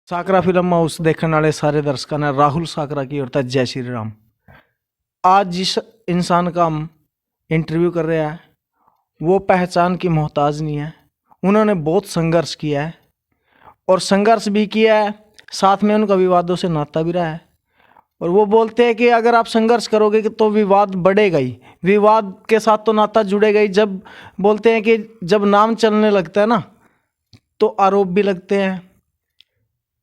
साकरा film house देखने वाले सारे दर्शकों ने राहुल साकरा की ओर तक जय श्री राम। आज जिस इंसान का हम इंटरव्यू कर रहे हैं वो पहचान की मोहताज नहीं है। उन्होंने बहुत संघर्ष किया है और संघर्ष भी किया है, साथ में उनका विवादों से नाता भी रहा है। और वो बोलते हैं कि अगर आप संघर्ष करोगे तो विवाद बढ़ेगा ही, विवाद के साथ तो नाता जुड़ेगा ही। जब बोलते हैं कि जब नाम चलने लगता है ना तो आरोप भी लगते हैं।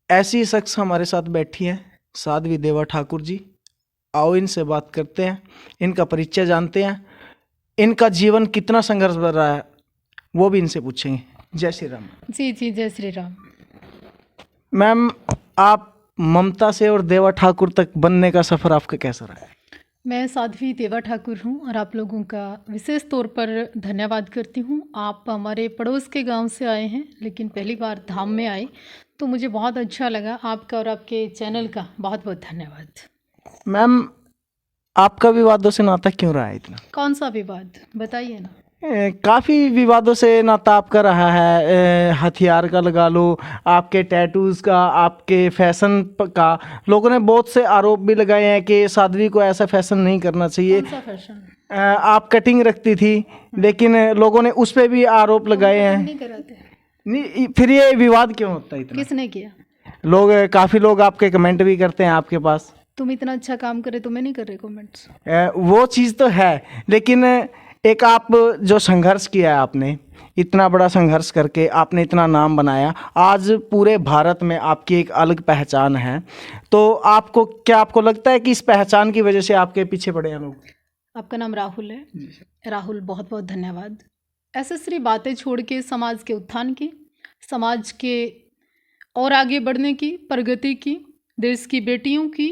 ऐसी शख्स हमारे साथ बैठी है साध्वी देवा ठाकुर जी। आओ इनसे बात करते हैं, इनका परिचय जानते हैं, इनका जीवन कितना संघर्ष भर रहा है वो भी इनसे पूछेंगे। जय श्री राम। जी जी, जय श्री राम। मैम, आप ममता से और देवा ठाकुर तक बनने का सफ़र आपका कैसा रहा है? मैं साध्वी देवा ठाकुर हूँ और आप लोगों का विशेष तौर पर धन्यवाद करती हूँ। आप हमारे पड़ोस के गांव से आए हैं लेकिन पहली बार धाम में आए तो मुझे बहुत अच्छा लगा। आपका और आपके चैनल का बहुत बहुत धन्यवाद। मैम, आपका विवादों से नाता क्यों रहा है इतना? कौन सा विवाद बताइए ना। काफ़ी विवादों से नाता आपका रहा है। हथियार का लगा लो, आपके टैटूज़ का, आपके फैशन का। लोगों ने बहुत से आरोप भी लगाए हैं कि साध्वी को ऐसा फैशन नहीं करना चाहिए। कौन सा फैशन? आप कटिंग रखती थी लेकिन लोगों ने उस पर भी आरोप लगाए हैं। नहीं कराते। नहीं, फिर ये विवाद क्यों होता है इतना? किसने किया? काफ़ी लोग आपके कमेंट भी करते हैं आपके पास। तुम इतना अच्छा काम करे तो मैं नहीं कर रही कमेंट्स। वो चीज़ तो है, लेकिन एक आप जो संघर्ष किया है आपने, इतना बड़ा संघर्ष करके आपने इतना नाम बनाया, आज पूरे भारत में आपकी एक अलग पहचान है। तो आपको लगता है कि इस पहचान की वजह से आपके पीछे पड़े हैं लोग? आपका नाम राहुल है? राहुल, बहुत बहुत धन्यवाद। ऐसे सिर्फ बातें छोड़ के समाज के उत्थान की, समाज के और आगे बढ़ने की, प्रगति की, देश की बेटियों की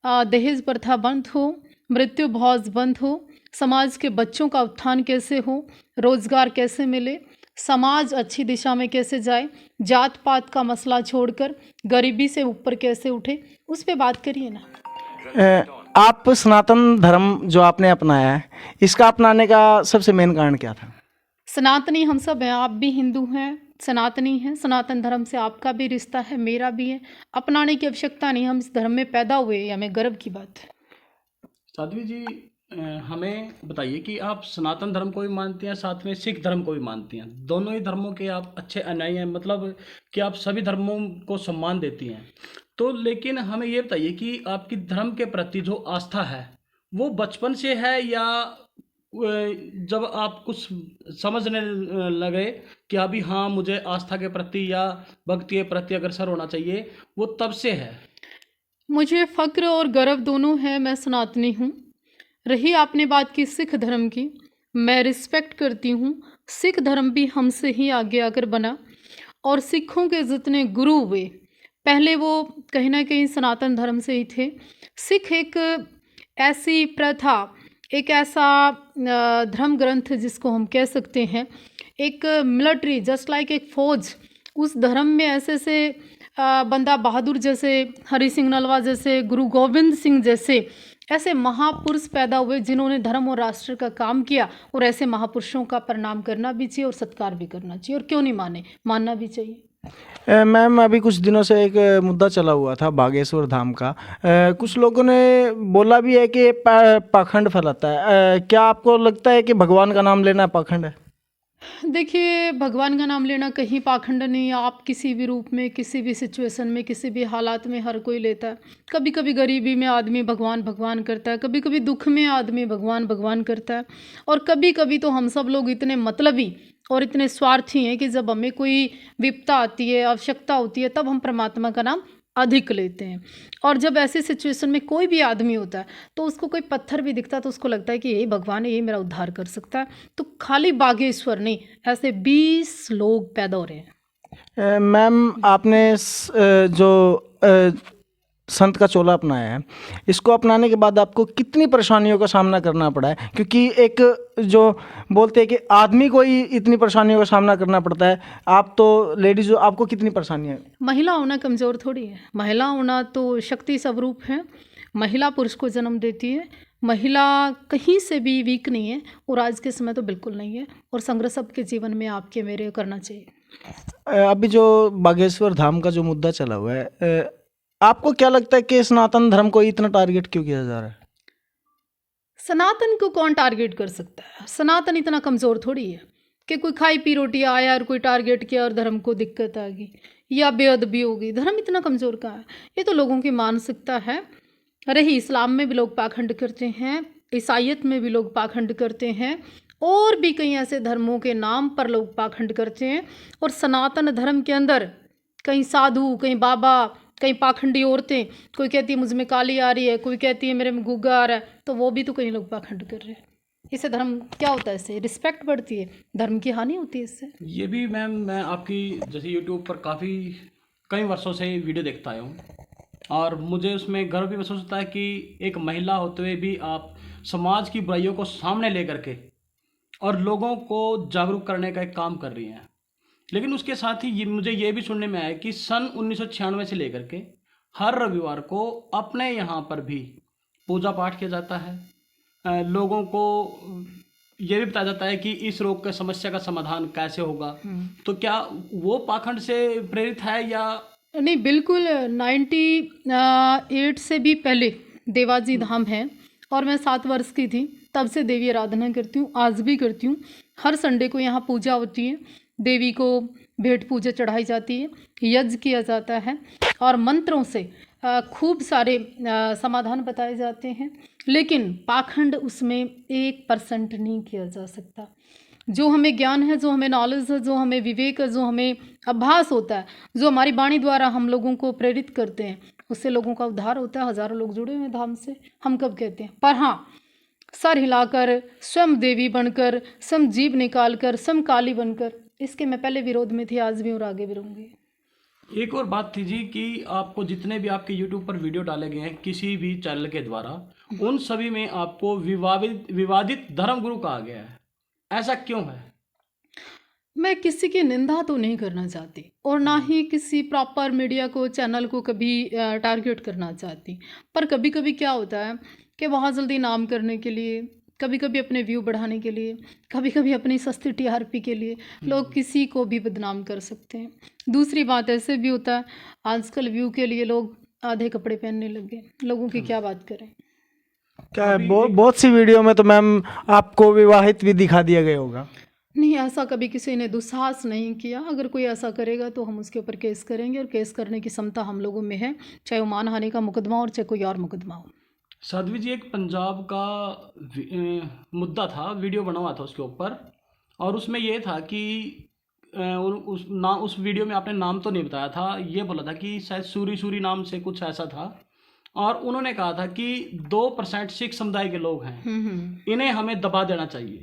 दहेज प्रथा बंद हो, मृत्यु भौज बंद हो, समाज के बच्चों का उत्थान कैसे हो, रोजगार कैसे मिले, समाज अच्छी दिशा में कैसे जाए, जात पात का मसला छोड़कर गरीबी से ऊपर कैसे उठे, उस पर बात करिए ना। आप सनातन धर्म जो आपने अपनाया है, इसका अपनाने का सबसे मेन कारण क्या था? सनातनी हम सब हैं, आप भी हिंदू हैं, सनातनी हैं। सनातन धर्म से आपका भी रिश्ता है, मेरा भी है। अपनाने की आवश्यकता नहीं, हम इस धर्म में पैदा हुए, या हमें गर्व की बात है। साध्वी जी, हमें बताइए कि आप सनातन धर्म को भी मानती हैं, साथ में सिख धर्म को भी मानती हैं। दोनों ही धर्मों के आप अच्छे अनुयायी हैं, मतलब कि आप सभी धर्मों को सम्मान देती हैं। तो लेकिन हमें ये बताइए कि आपकी धर्म के प्रति जो आस्था है वो बचपन से है, या जब आप कुछ समझने लगे कि अभी हाँ मुझे आस्था के प्रति या भक्ति के प्रति अग्रसर होना चाहिए, वो तब से है? मुझे फ़क्र और गर्व दोनों है, मैं सनातनी हूँ। रही आपने बात की सिख धर्म की, मैं रिस्पेक्ट करती हूँ। सिख धर्म भी हमसे ही आगे आकर बना और सिखों के जितने गुरु हुए पहले वो कहीं ना कहीं सनातन धर्म से ही थे। सिख एक ऐसी प्रथा, एक ऐसा धर्म ग्रंथ जिसको हम कह सकते हैं, एक मिलिट्री, जस्ट लाइक एक फौज। उस धर्म में ऐसे से बंदा बहादुर जैसे, हरि सिंह नलवा जैसे, गुरु गोविंद सिंह जैसे ऐसे महापुरुष पैदा हुए जिन्होंने धर्म और राष्ट्र का काम किया। और ऐसे महापुरुषों का प्रणाम करना भी चाहिए और सत्कार भी करना चाहिए, और क्यों नहीं मानना भी चाहिए। मैम, अभी कुछ दिनों से एक मुद्दा चला हुआ था बागेश्वर धाम का। कुछ लोगों ने बोला भी है कि पाखंड फैलाता है। क्या आपको लगता है कि भगवान का नाम लेना पाखंड है? देखिए, भगवान का नाम लेना कहीं पाखंड नहीं। आप किसी भी रूप में, किसी भी सिचुएशन में, किसी भी हालात में हर कोई लेता है। कभी कभी गरीबी में आदमी भगवान भगवान करता है, कभी कभी दुख में आदमी भगवान भगवान करता है, और कभी कभी तो हम सब लोग इतने मतलबी और इतने स्वार्थी हैं कि जब हमें कोई विपदा आती है, आवश्यकता होती है, तब हम परमात्मा का नाम अधिक लेते हैं। और जब ऐसी सिचुएशन में कोई भी आदमी होता है तो उसको कोई पत्थर भी दिखता है तो उसको लगता है कि यही भगवान है, यही मेरा उद्धार कर सकता है। तो खाली बागेश्वर नहीं, ऐसे 20 लोग पैदा हो रहे हैं। मैम, आपने जो संत का चोला अपनाया है, इसको अपनाने के बाद आपको कितनी परेशानियों का सामना करना पड़ा है? क्योंकि एक जो बोलते हैं कि आदमी को ही इतनी परेशानियों का सामना करना पड़ता है, आप तो लेडीज हो, आपको कितनी परेशानियाँ? महिला होना कमज़ोर थोड़ी है, महिला होना तो शक्ति स्वरूप है। महिला पुरुष को जन्म देती है, महिला कहीं से भी वीक नहीं है, और आज के समय तो बिल्कुल नहीं है। और संघर्ष सबके जीवन में आपके मेरे करना चाहिए। अभी जो बागेश्वर धाम का जो मुद्दा चला हुआ है, आपको क्या लगता है कि सनातन धर्म को इतना टारगेट क्यों किया जा रहा है? सनातन को कौन टारगेट कर सकता है? सनातन इतना कमज़ोर थोड़ी है कि कोई खाई पी रोटी आया और कोई टारगेट किया और धर्म को दिक्कत आ गई या बेअदबी हो गई। धर्म इतना कमज़ोर कहाँ है? ये तो लोगों की मानसिकता है। रही इस्लाम में भी लोग पाखंड करते हैं, ईसाइयत में भी लोग पाखंड करते हैं, और भी कई ऐसे धर्मों के नाम पर लोग पाखंड करते हैं। और सनातन धर्म के अंदर कहीं साधु, कहीं बाबा, कहीं पाखंडी औरतें, कोई कहती है मुझ में काली आ रही है, कोई कहती है मेरे में गुग्गा आ रहा है, तो वो भी तो कई लोग पाखंड कर रहे हैं। इससे धर्म क्या होता है? इससे रिस्पेक्ट बढ़ती है, धर्म की हानि होती है इससे। ये भी मैम, मैं आपकी जैसे यूट्यूब पर काफ़ी कई वर्षों से वीडियो देखता आया हूँ, और मुझे उसमें गर्व भी महसूस होता है कि एक महिला होते हुए भी आप समाज की बुराइयों को सामने लेकर के और लोगों को जागरूक करने का एक काम कर रही हैं। लेकिन उसके साथ ही मुझे ये भी सुनने में आया कि सन 1996 से लेकर के हर रविवार को अपने यहाँ पर भी पूजा पाठ किया जाता है। लोगों को ये भी बताया जाता है कि इस रोग का समस्या का समाधान कैसे होगा। तो क्या वो पाखंड से प्रेरित है या नहीं? बिल्कुल 98 से भी पहले देवाजी धाम है, और मैं 7 वर्ष की थी तब से देवी आराधना करती हूँ, आज भी करती हूँ। हर संडे को यहाँ पूजा होती है, देवी को भेंट पूजा चढ़ाई जाती है, यज्ञ किया जाता है, और मंत्रों से खूब सारे समाधान बताए जाते हैं। लेकिन पाखंड उसमें 1% नहीं किया जा सकता। जो हमें ज्ञान है, जो हमें नॉलेज है, जो हमें विवेक है, जो हमें आभास होता है, जो हमारी वाणी द्वारा हम लोगों को प्रेरित करते हैं, उससे लोगों का उद्धार होता है। हज़ारों लोग जुड़े हुए हैं धाम से, हम कब कहते हैं? पर हाँ, सर हिलाकर, स्वयं देवी बनकर, स्वयं जीभ निकालकर, स्वयं काली बनकर, इसके मैं पहले विरोध में थी, आज भी और आगे भी रहूँगी। एक और बात थी जी कि आपको जितने भी आपके YouTube पर वीडियो डाले गए हैं किसी भी चैनल के द्वारा, उन सभी में आपको विवादित धर्मगुरु कहा गया है। ऐसा क्यों है? मैं किसी की निंदा तो नहीं करना चाहती, और ना ही किसी प्रॉपर मीडिया को, चैनल को कभी टारगेट करना चाहती। पर कभी कभी क्या होता है कि बहुत जल्दी नाम करने के लिए, कभी कभी अपने व्यू बढ़ाने के लिए, कभी कभी अपनी सस्ती टीआरपी के लिए लोग किसी को भी बदनाम कर सकते हैं। दूसरी बात ऐसे भी होता है, आजकल व्यू के लिए लोग आधे कपड़े पहनने लगे। लोगों की क्या बात करें? क्या है, बहुत सी वीडियो में तो मैम आपको विवाहित भी दिखा दिया गया होगा। नहीं, ऐसा कभी किसी ने दुस्साहस नहीं किया। अगर कोई ऐसा करेगा तो हम उसके ऊपर केस करेंगे, और केस करने की क्षमता हम लोगों में है, चाहे वो मानहानि का मुकदमा और चाहे कोई और मुकदमा हो। साध्वी जी, एक पंजाब का मुद्दा था, वीडियो बना हुआ था उसके ऊपर, और उसमें ये था कि उस वीडियो में आपने नाम तो नहीं बताया था, ये बोला था कि शायद सूरी नाम से कुछ ऐसा था, और उन्होंने कहा था कि 2% सिख समुदाय के लोग हैं, इन्हें हमें दबा देना चाहिए।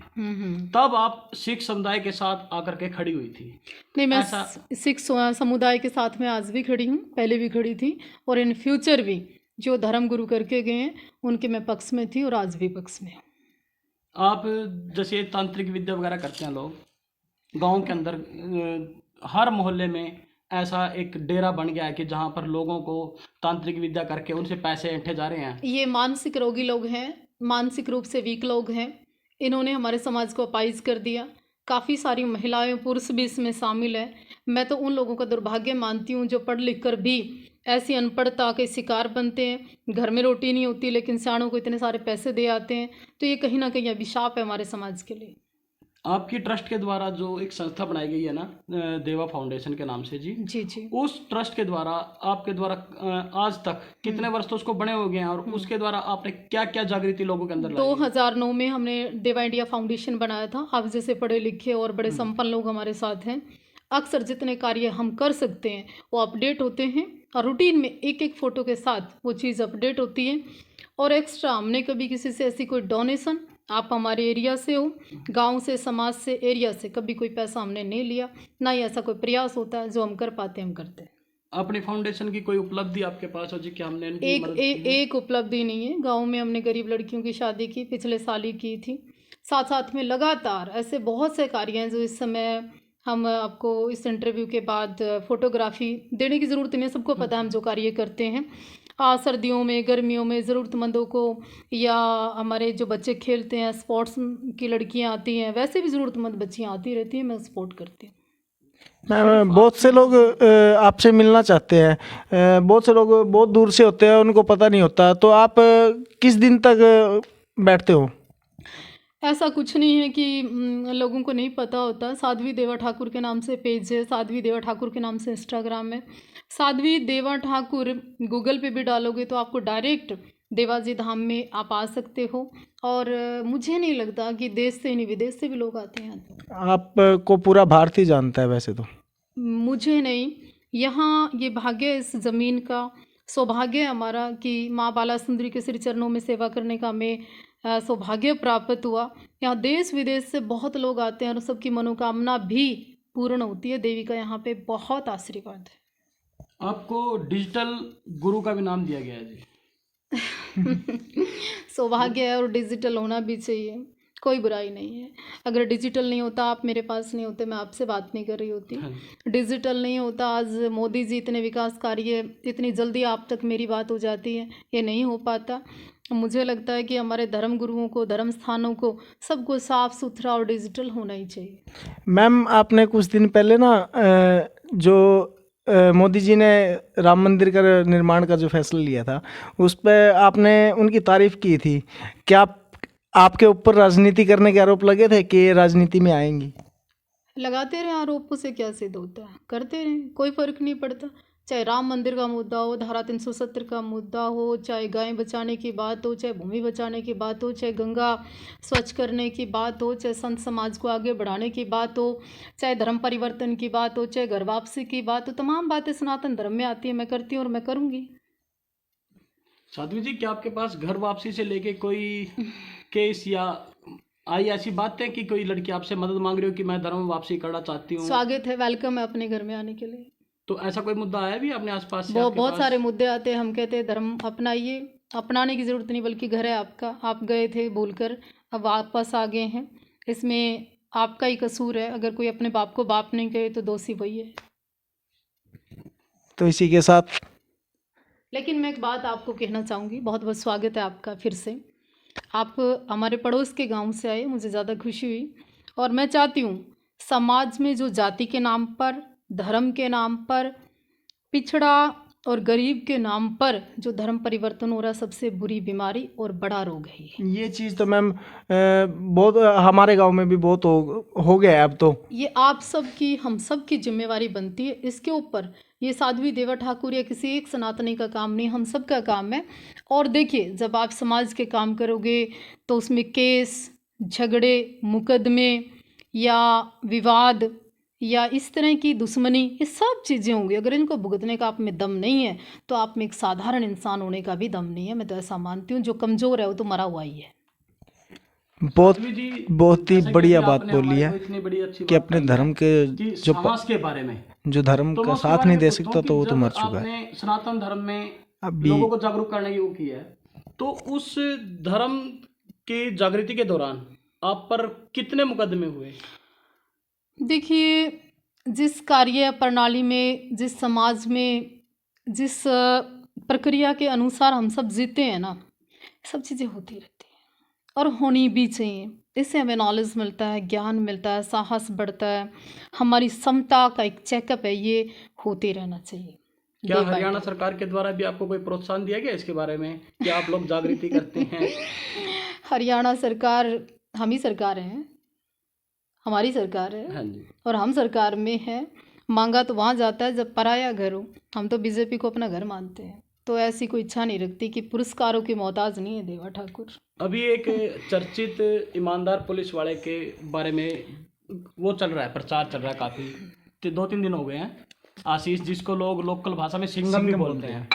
तब आप सिख समुदाय के साथ आकर के खड़ी हुई थी। नहीं, मैं सिख समुदाय के साथ में आज भी खड़ी हूँ, पहले भी खड़ी थी, और इन फ्यूचर भी जो धर्म गुरु करके गए हैं उनके मैं पक्ष में थी और आज भी पक्ष में। आप जैसे तांत्रिक विद्या वगैरह करते हैं लोग, गांव के अंदर हर मोहल्ले में ऐसा एक डेरा बन गया है कि जहां पर लोगों को तांत्रिक विद्या करके उनसे पैसे ऐंठे जा रहे हैं। ये मानसिक रोगी लोग हैं, मानसिक रूप से वीक लोग हैं। इन्होंने हमारे समाज को अपाइज कर दिया। काफ़ी सारी महिलाएं, पुरुष भी इसमें शामिल है। मैं तो उन लोगों का दुर्भाग्य मानती हूँ जो पढ़ लिख कर भी ऐसी अनपढ़ता के शिकार बनते हैं। घर में रोटी नहीं होती लेकिन सियाणों को इतने सारे पैसे दे आते हैं। तो ये कहीं ना कहीं अभिशाप है हमारे समाज के लिए। आपकी ट्रस्ट के द्वारा जो एक संस्था बनाई गई है ना, देवा फाउंडेशन के नाम से जी जी, उस ट्रस्ट के द्वारा आपके द्वारा आज तक कितने वर्ष तो उसको बने हो गए हैं, और उसके द्वारा आपने क्या क्या जागृति लोगों के अंदर लाई? 2009 में हमने देवा इंडिया फाउंडेशन बनाया था। आप जैसे पढ़े लिखे और बड़े संपन्न लोग हमारे साथ हैं। अक्सर जितने कार्य हम कर सकते हैं वो अपडेट होते हैं, और रूटीन में एक एक फ़ोटो के साथ वो चीज़ अपडेट होती है। और एक्स्ट्रा हमने कभी किसी से ऐसी कोई डोनेशन, आप हमारे एरिया से हो, गांव से, समाज से, एरिया से, कभी कोई पैसा हमने नहीं लिया, ना ही ऐसा कोई प्रयास होता है। जो हम कर पाते हैं हम करते हैं। अपनी फाउंडेशन की कोई उपलब्धि आपके पास हो जी कि हमने इनकी मदद की है? एक उपलब्धि नहीं है। गांव में हमने गरीब लड़कियों की शादी की, पिछले साल ही की थी। साथ साथ में लगातार ऐसे बहुत से कार्य हैं जो इस समय हम आपको इस इंटरव्यू के बाद फोटोग्राफी देने की ज़रूरत नहीं है, सबको पता है हम जो कार्य करते हैं। सर्दियों में, गर्मियों में ज़रूरतमंदों को, या हमारे जो बच्चे खेलते हैं, स्पोर्ट्स की लड़कियां आती हैं, वैसे भी ज़रूरतमंद बच्चियां आती रहती हैं, मैं सपोर्ट करती हूँ। मैम बहुत से लोग आपसे मिलना चाहते हैं, बहुत से लोग बहुत दूर से होते हैं, उनको पता नहीं होता, तो आप किस दिन तक बैठते हो? ऐसा कुछ नहीं है कि लोगों को नहीं पता होता। साध्वी देवा ठाकुर के नाम से पेज है, साध्वी देवा ठाकुर के नाम से इंस्टाग्राम है। साध्वी देवा ठाकुर गूगल पे भी डालोगे तो आपको डायरेक्ट देवाजी धाम में आप आ सकते हो। और मुझे नहीं लगता कि देश से नहीं विदेश से भी लोग आते हैं यहाँ पर। आपको पूरा भारत ही जानता है वैसे तो। मुझे नहीं, यहाँ ये भाग्य है, इस ज़मीन का सौभाग्य है हमारा कि माँ बाला सुंदरी के श्री चरणों में सेवा करने का हमें सौभाग्य प्राप्त हुआ। यहाँ देश विदेश से बहुत लोग आते हैं और सबकी मनोकामना भी पूर्ण होती है। देवी का यहाँ पे बहुत आशीर्वाद है। आपको डिजिटल गुरु का भी नाम दिया गया है जी। सौभाग्य है और डिजिटल होना भी चाहिए, कोई बुराई नहीं है। अगर डिजिटल नहीं होता, आप मेरे पास नहीं होते, मैं आपसे बात नहीं कर रही होती। डिजिटल नहीं होता, आज मोदी जी इतने विकास कार्य, इतनी जल्दी आप तक मेरी बात हो जाती है, ये नहीं हो पाता। मुझे लगता है कि हमारे धर्म गुरुओं को, धर्म स्थानों को, सबको साफ़ सुथरा और डिजिटल होना ही चाहिए। मैम आपने कुछ दिन पहले ना जो मोदी जी ने राम मंदिर का निर्माण का जो फैसला लिया था, उस पर आपने उनकी तारीफ की थी। क्या आपके ऊपर राजनीति करने के आरोप लगे थे कि ये राजनीति में आएंगी? लगाते रहे, आरोपों से क्या सिद्ध होता है, करते रहें, कोई फ़र्क नहीं पड़ता। चाहे राम मंदिर का मुद्दा हो, धारा 370 का मुद्दा हो, चाहे गाय बचाने की बात हो, चाहे भूमि बचाने की बात हो, चाहे गंगा स्वच्छ करने की बात हो, चाहे संत समाज को आगे बढ़ाने की बात हो, चाहे धर्म परिवर्तन की बात हो, चाहे घर वापसी की बात हो, तमाम बातें सनातन धर्म में आती है। मैं करती हूँ और मैं करूँगी। साध्वी जी, क्या आपके पास घर वापसी से लेके कोई केस या आई ऐसी बात है कि कोई लड़की आपसे मदद मांग रही हो कि मैं धर्म वापसी करना चाहती हूँ? स्वागत है, वेलकम है अपने घर में आने के लिए। तो ऐसा कोई मुद्दा आया भी अपने आसपास से? बहुत सारे मुद्दे आते हैं। हम कहते हैं धर्म अपनाइए, अपनाने की ज़रूरत नहीं, बल्कि घर है आपका, आप गए थे भूलकर, अब वापस आ गए हैं, इसमें आपका ही कसूर है। अगर कोई अपने बाप को बाप नहीं कहे तो दोषी वही है। तो इसी के साथ लेकिन मैं एक बात आपको कहना चाहूँगी, बहुत बहुत स्वागत है आपका फिर से। आप हमारे पड़ोस के गांव से आए, मुझे ज़्यादा खुशी हुई। और मैं चाहती हूँ समाज में जो जाति के नाम पर, धर्म के नाम पर, पिछड़ा और गरीब के नाम पर जो धर्म परिवर्तन हो रहा, सबसे बुरी बीमारी और बड़ा रोग है ये चीज़ तो मैम बहुत हमारे गांव में भी बहुत हो गया है अब तो। ये आप सबकी, हम सब की जिम्मेवारी बनती है इसके ऊपर। ये साध्वी देवा ठाकुर या किसी एक सनातनी का काम नहीं, हम सब का काम है। और देखिए, जब आप समाज के काम करोगे तो उसमें केस, झगड़े, मुकदमे या विवाद या इस तरह की दुश्मनी, ये सब चीज़ें होंगी। अगर इनको भुगतने का आप में दम नहीं है तो आप में एक साधारण इंसान होने का भी दम नहीं है। मैं तो ऐसा मानती हूँ, जो कमज़ोर है वो तो मरा हुआ ही है। बहुत ही बढ़िया बात बोली है कि अपने धर्म के जो समाज के बारे में, जो धर्म का साथ नहीं दे सकता तो वो तो मर चुका है। आपने सनातन धर्म में अभी लोगों को जागरूक करने की वो की है, तो उस धर्म की जागृति के दौरान आप पर कितने मुकदमे हुए? देखिए, जिस कार्य प्रणाली में, जिस समाज में, जिस प्रक्रिया के अनुसार हम सब जीते हैं ना, सब चीज़ें होती रहती हैं और होनी भी चाहिए। इससे हमें नॉलेज मिलता है, ज्ञान मिलता है, साहस बढ़ता है, हमारी समता का एक चेकअप है, ये होते रहना चाहिए। क्या हरियाणा सरकार के द्वारा भी आपको कोई प्रोत्साहन दिया गया इसके बारे में कि आप लोग जागृति करते हैं? हरियाणा सरकार, हम ही सरकार हैं, हमारी सरकार है। हाँ जी। और हम सरकार में हैं। मांगा तो वहाँ जाता है जब पराया घर हो। हम तो बीजेपी को अपना घर मानते हैं, तो ऐसी कोई इच्छा नहीं रखती कि पुरस्कारों की मोहताज नहीं है देवा ठाकुर। अभी एक चर्चित ईमानदार पुलिस वाले के बारे में वो चल रहा है, प्रचार चल रहा है काफ़ी, 2-3 दिन हो गए हैं, आशीष, जिसको लोग लोकल भाषा में सिंघम भी बोलते हैं।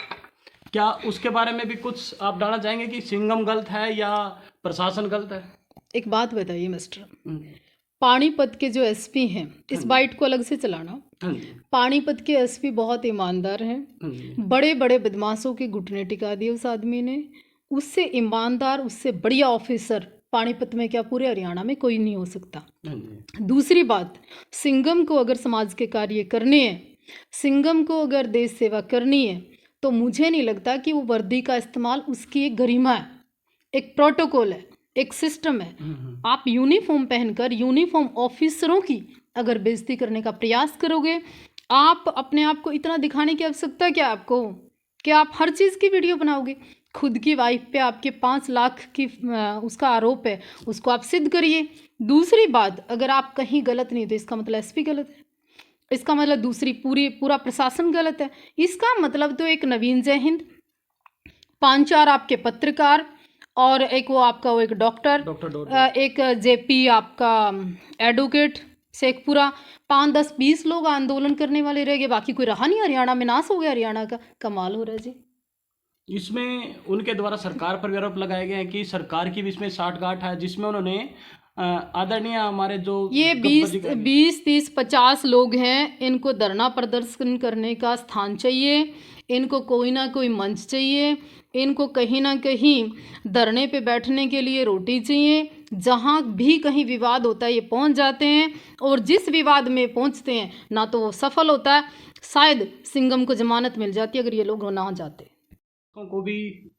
क्या उसके बारे में भी कुछ आप डालना चाहेंगे कि सिंघम गलत है या प्रशासन गलत है? एक बात बताइए मिस्टर, पानीपत के जो एसपी हैं, इस बाइट को अलग से चलाना, पानीपत के एसपी बहुत ईमानदार हैं। बड़े बड़े बदमाशों के घुटने टिका दिए उस आदमी ने। उससे ईमानदार, उससे बढ़िया ऑफिसर पानीपत में क्या पूरे हरियाणा में कोई नहीं हो सकता। दूसरी बात, सिंघम को अगर समाज के कार्य करने हैं, सिंघम को अगर देश सेवा करनी है, तो मुझे नहीं लगता कि वो वर्दी का इस्तेमाल, उसकी एक गरिमा है, एक प्रोटोकॉल है, एक सिस्टम है। आप यूनिफॉर्म पहनकर यूनिफॉर्म ऑफिसरों की अगर बेइज्जती करने का प्रयास करोगे, आप अपने आप को इतना दिखाने की आवश्यकता क्या है आपको कि आप हर चीज़ की वीडियो बनाओगे। खुद की वाइफ पे आपके 5 लाख की उसका आरोप है, उसको आप सिद्ध करिए। दूसरी बात, अगर आप कहीं गलत नहीं तो इसका मतलब एसपी गलत है, इसका मतलब पूरा प्रशासन गलत है। इसका मतलब तो एक नवीन जय हिंद, 5-4 आपके पत्रकार और एक वो एक डॉक्टर, एक जेपी आपका एडवोकेट शेखपुरा, 5-10-20 लोग आंदोलन करने वाले रह गए, बाकी कोई रहा नहीं। हरियाणा में नाश हो गया हरियाणा का। कमाल हो रहा है जी। इसमें उनके द्वारा सरकार पर भी आरोप लगाए गए हैं कि सरकार की भी इसमें साठगांठ है, जिसमें उन्होंने आदरणीय हमारे जो ये 20-30-50 लोग हैं, इनको धरना प्रदर्शन करने का स्थान चाहिए, इनको कोई ना कोई मंच चाहिए, इनको कहीं ना कहीं धरने पे बैठने के लिए रोटी चाहिए। जहाँ भी कहीं विवाद होता है ये पहुंच जाते हैं, और जिस विवाद में पहुंचते हैं ना तो वो सफल होता है। शायद सिंघम को जमानत मिल जाती अगर ये लोग ना जाते। को भी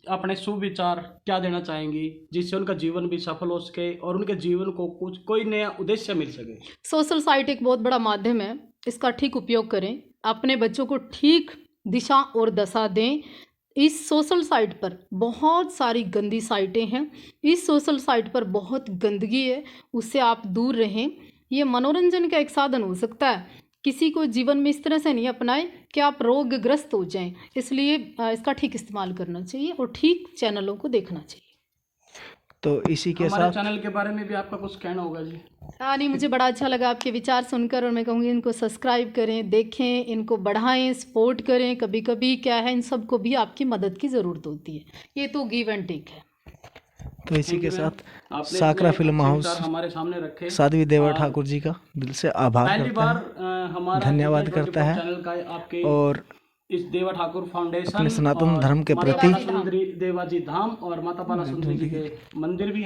अपने सुविचार क्या देना चाहेंगी जिससे उनका जीवन भी सफल हो सके और उनके जीवन को कोई नया उद्देश्य मिल सके? सोशल साइट एक बहुत बड़ा माध्यम है, इसका ठीक उपयोग करें, अपने बच्चों को ठीक दिशा और दशा दें। इस सोशल साइट पर बहुत सारी गंदी साइटें हैं, इस सोशल साइट पर बहुत गंदगी है, उससे आप दूर रहें। ये मनोरंजन का एक साधन हो सकता है, किसी को जीवन में इस तरह से नहीं अपनाएं कि आप रोगग्रस्त हो जाएं। इसलिए इसका ठीक इस्तेमाल करना चाहिए और ठीक चैनलों को देखना चाहिए। तो इसी के हमारे साथ चैनल के बारे में भी आपका कुछ कहना होगा जी? नहीं, मुझे बड़ा अच्छा लगा आपके विचार सुनकर, और मैं कहूँगी इनको सब्सक्राइब करें, देखें, इनको बढ़ाएं, सपोर्ट करें। कभी कभी क्या है, इन सबको भी आपकी मदद की ज़रूरत होती है, ये तो गिव एंड टेक है। तो इसी के साथ साकरा फिल्म हाउस हमारे सामने रखे साध्वी देवा ठाकुर जी का दिल से आभार पहली करता बार है, हमारा धन्यवाद करता है। चैनल का आपके और इस देवा ठाकुर फाउंडेशन अपने सनातन धर्म के प्रति माता सुंदरी देवा जी धाम और माता बाला सुंदरी जी के मंदिर भी है।